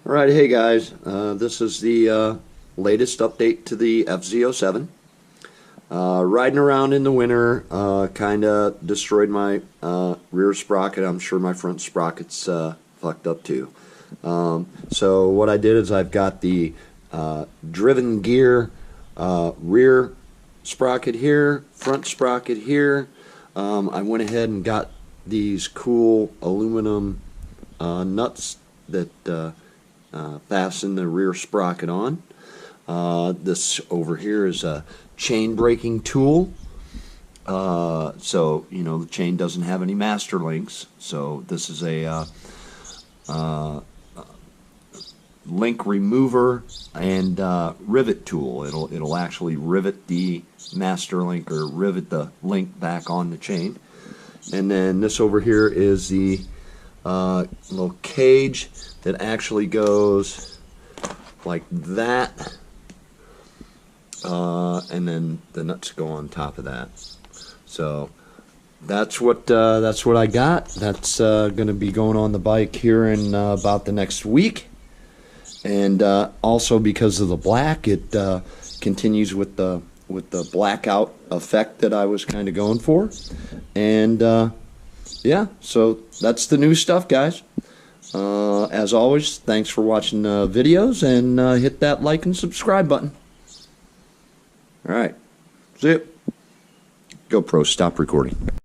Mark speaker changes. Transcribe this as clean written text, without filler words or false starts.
Speaker 1: Alright, hey guys, this is the latest update to the FZ07. Riding around in the winter, kinda destroyed my rear sprocket. I'm sure my front sprocket's fucked up too. So what I did is I've got the driven gear rear sprocket here, front sprocket here. I went ahead and got these cool aluminum nuts that fasten the rear sprocket on. This over here is a chain breaking tool. So, you know, the chain doesn't have any master links. So this is a link remover and rivet tool. It'll actually rivet the master link or rivet the link back on the chain. And then this over here is the little cage that actually goes like that, and then the nuts go on top of that. So that's what I got. That's going to be going on the bike here in about the next week. And also because of the black, it continues with the blackout effect that I was kind of going for. And yeah, so that's the new stuff, guys. As always, thanks for watching videos, and hit that like and subscribe button. Alright, see ya. GoPro, stop recording.